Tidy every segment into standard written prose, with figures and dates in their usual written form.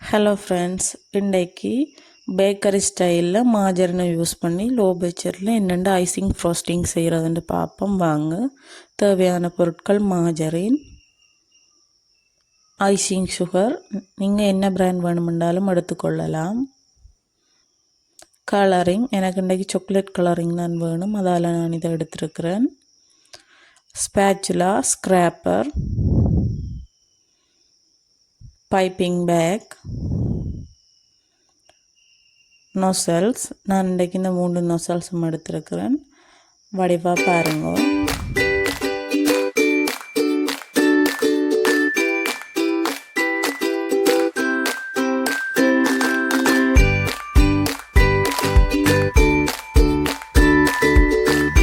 Hello friends, இன்றைக்கு bakery ஸ்டைலில் மாஜரினை use பண்ணி லோ பட்ஜெட்டில் என்னென்ன ஐசிங் ஃப்ரோஸ்டிங் செய்கிறதுன்னு பார்ப்போம் வாங்க. தேவையான பொருட்கள் மாஜரின், ஐசிங் சுகர், நீங்கள் என்ன பிராண்ட் வேணுமென்றாலும் எடுத்துக்கொள்ளலாம். கலரிங், எனக்கு இன்றைக்கு சாக்லேட் கலரிங் தான் வேணும், அதால் நான் இதை எடுத்துருக்கிறேன். Spatula, scraper, piping bag, nozzles. நான் இன்றைக்கு இந்த 3 நொசல்ஸும் எடுத்துருக்கிறேன். வடிவாக பாருங்க.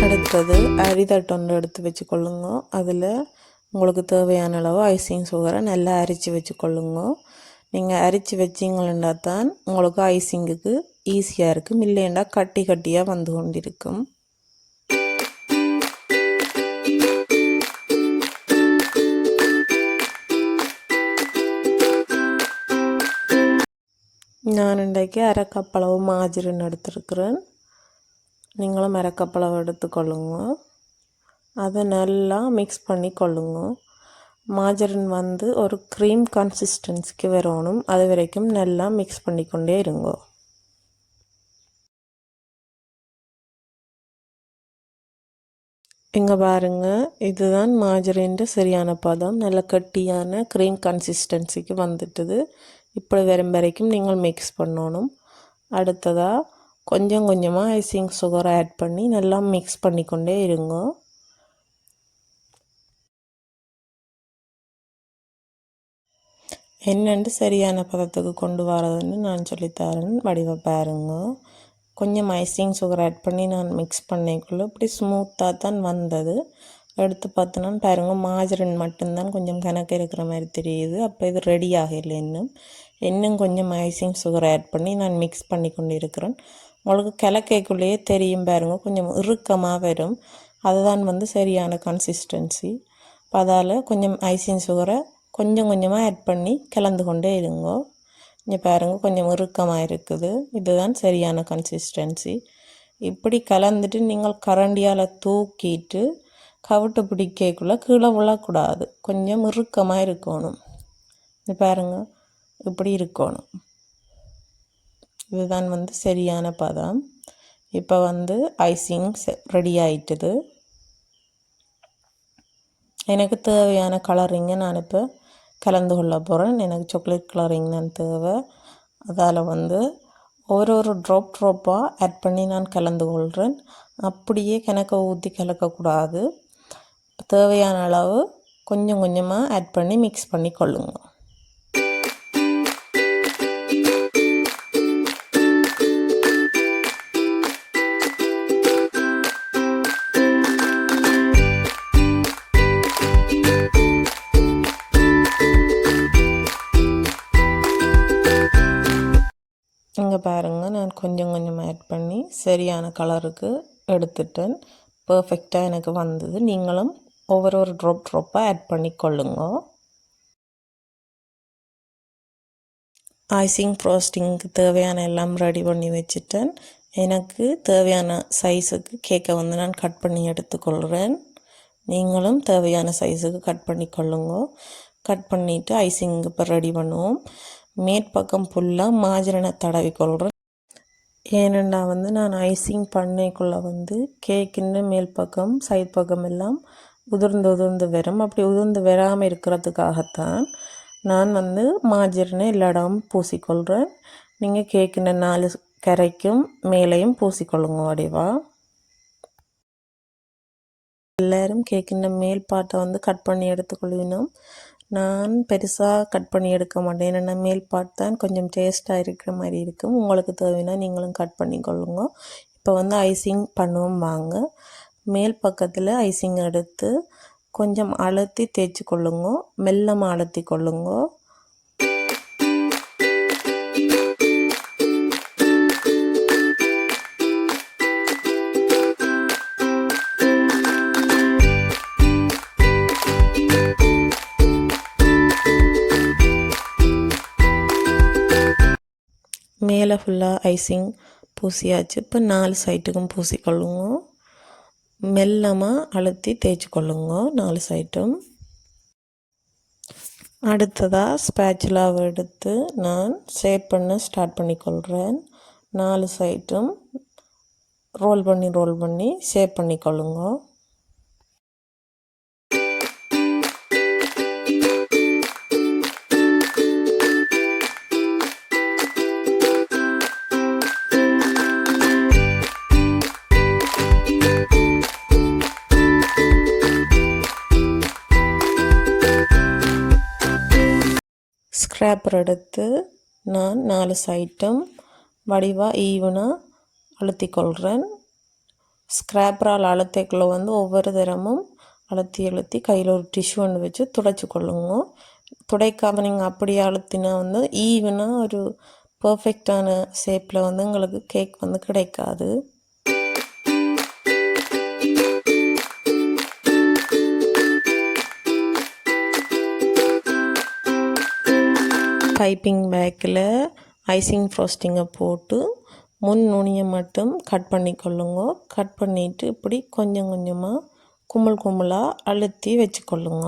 அடுத்தது அரிதட்டு ஒன்று எடுத்து வச்சுக்கொள்ளுங்க. அதில் உங்களுக்கு தேவையான அளவு ஐசிங் சுகரை நல்லா அரித்து வச்சுக்கொள்ளுங்க. நீங்கள் அரித்து வச்சிங்கன்னா தான் உங்களுக்கு ஐசிங்குக்கு ஈஸியாக இருக்கும், இல்லைன்னா கட்டி கட்டியாக வந்து கொண்டிருக்கும். நான் இன்றைக்கு அரை கப் அளவு மாஜரின் எடுத்துருக்கிறேன். நீங்களும் அரை கப் அளவு எடுத்துக்கொள்ளுங்க. அதை நல்லா மிக்ஸ் பண்ணி கொள்ளுங்க. மாஜரின் வந்து ஒரு க்ரீம் கன்சிஸ்டன்சிக்கு வரணும், அது வரைக்கும் நல்லா மிக்ஸ் பண்ணிக்கொண்டே இருங்க. இங்கே பாருங்கள், இதுதான் மாஜரின் சரியான பதம். நல்ல கட்டியான க்ரீம் கன்சிஸ்டன்சிக்கு வந்துட்டுது. இப்படி வரும் வரைக்கும் நீங்கள் மிக்ஸ் பண்ணணும். அடுத்ததாக கொஞ்சம் கொஞ்சமாக ஐசிங் சுகரை ஆட் பண்ணி நல்லா மிக்ஸ் பண்ணிக்கொண்டே இருங்க. என்னென்று சரியான பதத்துக்கு கொண்டு வரதுன்னு நான் சொல்லித்தரேன், வடிவ பாருங்க. கொஞ்சம் ஐசிங் சுகர் ஆட் பண்ணி நான் மிக்ஸ் பண்ணிக்குள்ளே இப்படி ஸ்மூத்தாக தான் வந்தது. எடுத்து பார்த்தோன்னா பாருங்க, மாஜரின் மட்டும்தான் கொஞ்சம் கணக்கு இருக்கிற மாதிரி தெரியுது. அப்போ இது ரெடி ஆகலை. இன்னும் கொஞ்சம் ஐசிங் சுகர் ஆட் பண்ணி நான் மிக்ஸ் பண்ணி கொண்டு இருக்கிறேன். உங்களுக்கு கிழக்கைக்குள்ளேயே தெரியும் பாருங்க, கொஞ்சம் இறுக்கமாக வரும். அதுதான் வந்து சரியான கன்சிஸ்டன்சி. இப்போ அதால் கொஞ்சம் ஐசிங் சுகரை கொஞ்சம் கொஞ்சமாக ஆட் பண்ணி கலந்து கொண்டே இருங்கோ. இங்கே பாருங்கள், கொஞ்சம் இறுக்கமாக இருக்குது. இதுதான் சரியான கன்சிஸ்டன்சி. இப்படி கலந்துட்டு நீங்கள் கரண்டியால் தூக்கிட்டு கவிட்டு பிடிக்கக்குள்ளே கீழே விழக்கூடாது, கொஞ்சம் இறுக்கமாக இருக்கணும். இங்கே பாருங்கள், இப்படி இருக்கணும். இதுதான் வந்து சரியான பதம். இப்போ வந்து ஐசிங் ரெடி ஆயிட்டுது. எனக்கு தேவையான கலரிங்கை நான் இப்போ கலந்து கொள்ள போகிறேன். எனக்கு சாக்லேட் கலரிங் தான் தேவை. அதால் வந்து ஒரு ட்ராப்பாக ஆட் பண்ணி நான் கலந்து கொள்கிறேன். அப்படியே கணக்கை ஊற்றி கலக்கக்கூடாது. தேவையான அளவு கொஞ்சம் கொஞ்சமாக ஆட் பண்ணி மிக்ஸ் பண்ணி கொள்ளுங்க. இங்கே பாருங்கள், நான் கொஞ்சம் கொஞ்சம் ஆட் பண்ணி சரியான கலருக்கு எடுத்துட்டேன். பர்ஃபெக்டாக எனக்கு வந்தது. நீங்களும் ஒவ்வொரு ட்ராப்பாக ஆட் பண்ணி கொள்ளுங்க. ஐசிங் ஃப்ரோஸ்டிங்க்கு தேவையான எல்லாம் ரெடி பண்ணி வச்சுட்டேன். எனக்கு தேவையான சைஸுக்கு கேக்கை வந்து நான் கட் பண்ணி எடுத்துக்கொள்கிறேன். நீங்களும் தேவையான சைஸுக்கு கட் பண்ணி கொள்ளுங்க. கட் பண்ணிவிட்டு ஐசிங் இப்போ ரெடி பண்ணுவோம். மேற்பக்கம் ஃபுல்லாக மாஜரினை தடவி கொள்கிறேன். ஏனெண்டா வந்து நான் ஐசிங் பண்ணைக்குள்ளே வந்து கேக்கின்னு மேல் பக்கம் சைட் பக்கம் எல்லாம் உதிர்ந்து வரும். அப்படி உதிர்ந்து வராமல் இருக்கிறதுக்காகத்தான் நான் வந்து மாஜரினை எல்லா இடமும் பூசிக்கொள்கிறேன். நீங்கள் கேக்கின்னு 4 கரைக்கும் மேலேயும் பூசிக்கொள்ளுங்க வடிவா. எல்லோரும் கேக்கின்ற மேல் பாட்டை வந்து கட் பண்ணி எடுத்துக்கொள்ளினோம். நான் பெருசாக கட் பண்ணி எடுக்க மாட்டேன், ஏன்னா மேல் பாட் தான் கொஞ்சம் டேஸ்ட்டாக இருக்கிற மாதிரி இருக்கும். உங்களுக்கு தேவைன்னா நீங்களும் கட் பண்ணி கொள்ளுங்க. இப்போ வந்து ஐசிங் பண்ணுவோம் வாங்க. மேல் பக்கத்தில் ஐசிங் எடுத்து கொஞ்சம் அழுத்தி தேய்ச்சி கொள்ளுங்க, மெல்லமாக அழுத்தி கொள்ளுங்க. மேலே ஃபுல்லாக ஐசிங் பூசியாச்சு. இப்போ 4 சைட்டுக்கும் பூசிக்கொள்ளுங்க. மெல்லமாக அழுத்தி தேய்ச்சி கொள்ளுங்க 4 சைட்டும். அடுத்ததாக ஸ்பேச்சுலாவை எடுத்து நான் ஷேப் பண்ண ஸ்டார்ட் பண்ணிக்கொள்கிறேன். 4 சைட்டும் ரோல் பண்ணி ஷேப் பண்ணிக்கொள்ளுங்க. ஸ்க்ராப்பர் எடுத்து நான் 4 சைட்டும் வடிவாக ஈவனாக அழுத்திக்கொள்கிறேன். ஸ்க்ராப்பரால் அழுத்தைக்குள்ளே ஒவ்வொரு தரமும் அழுத்தி கையில் ஒரு டிஷ்யூ ஒன்று வச்சு துடைச்சி கொள்ளுங்க. துடைக்காமல் நீங்கள் அப்படியே அழுத்தினா ஈவனாக ஒரு பர்ஃபெக்டான ஷேப்பில் உங்களுக்கு கேக் கிடைக்காது. பைப்பிங் பேக்கில் ஐசிங் ஃப்ரோஸ்டிங்கை போட்டு முன் நுனியை மட்டும் கட் பண்ணிக்கொள்ளுங்க. கட் பண்ணிவிட்டு இப்படி கொஞ்சம் கொஞ்சமாக கும்பலாக அழுத்தி வச்சுக்கொள்ளுங்க.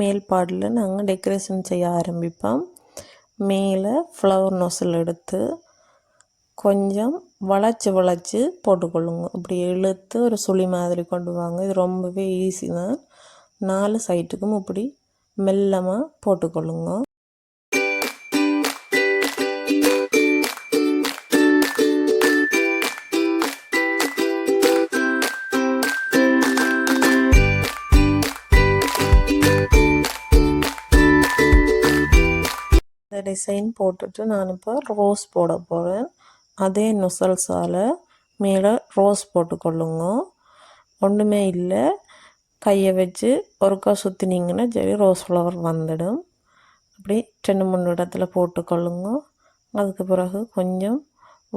மேல் பாடில் நாங்கள் டெக்கரேஷன் செய்ய ஆரம்பிப்போம். மேலே ஃப்ளவர் நோசல் எடுத்து கொஞ்சம் வளைச்சி போட்டுக்கொள்ளுங்க. இப்படி இழுத்து ஒரு சுழி மாதிரி கொண்டு வாங்க. இது ரொம்பவே ஈஸி தான். 4 சைட்டுக்கும் இப்படி மெல்லமாக போட்டுக்கொள்ளுங்க. டிசைன் போட்டுட்டு நான் இப்போ ரோஸ் போட போகிறேன். அதே நொசல்ஸால் மேலே ரோஸ் போட்டுக்கொள்ளுங்க. ஒன்றுமே இல்லை, கையை வச்சு ஒருக்கா சுற்றினீங்கன்னா சரி ரோஸ் ஃப்ளவர் வந்துடும். அப்படி 2-3 இடத்துல போட்டுக்கொள்ளுங்க. அதுக்கு பிறகு கொஞ்சம்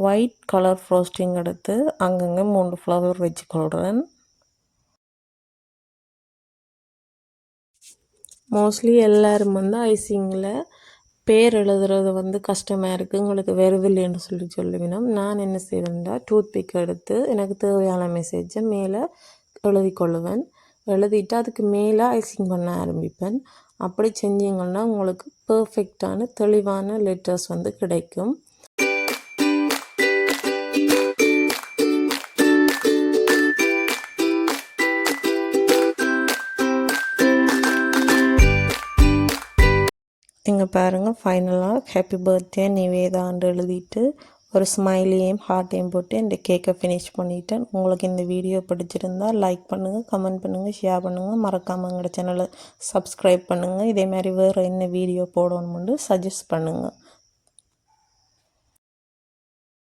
ஒயிட் கலர் ஃப்ரோஸ்டிங் எடுத்து அங்கங்கே 3 ஃப்ளவர் வச்சுக்கொள்கிறேன். மோஸ்ட்லி எல்லோரும் ஐசிங்கில் பேர் எழுதுறது கஷ்டமாக இருக்குது, உங்களுக்கு வருதில்லைன்னு சொல்லுவினோம். நான் என்ன செய்வேன்டா டூத் பிக் எடுத்து எனக்கு தேவையான மெசேஜை மேலே எழுதி கொள்ளுவேன். எழுதிட்டு அதுக்கு மேலே ஐசிங் பண்ண ஆரம்பிப்பேன். அப்படி செஞ்சிங்கன்னா உங்களுக்கு பர்ஃபெக்டான தெளிவான லெட்டர்ஸ் கிடைக்கும். இங்கே பாருங்கள், ஃபைனலாக ஹாப்பி பர்த்டே நிவேதான்னு எழுதிட்டு ஒரு ஸ்மைலியையும் ஹார்ட்டையும் போட்டு இந்த கேக்கை ஃபினிஷ் பண்ணிட்டேன். உங்களுக்கு இந்த வீடியோ பிடிச்சிருந்தால் லைக் பண்ணுங்கள், கமெண்ட் பண்ணுங்கள், ஷேர் பண்ணுங்கள். மறக்காமல் எங்களோட சேனலை சப்ஸ்கிரைப் பண்ணுங்கள். இதே மாதிரி வேறு என்ன வீடியோ போடணும்னு சஜஸ்ட் பண்ணுங்கள்.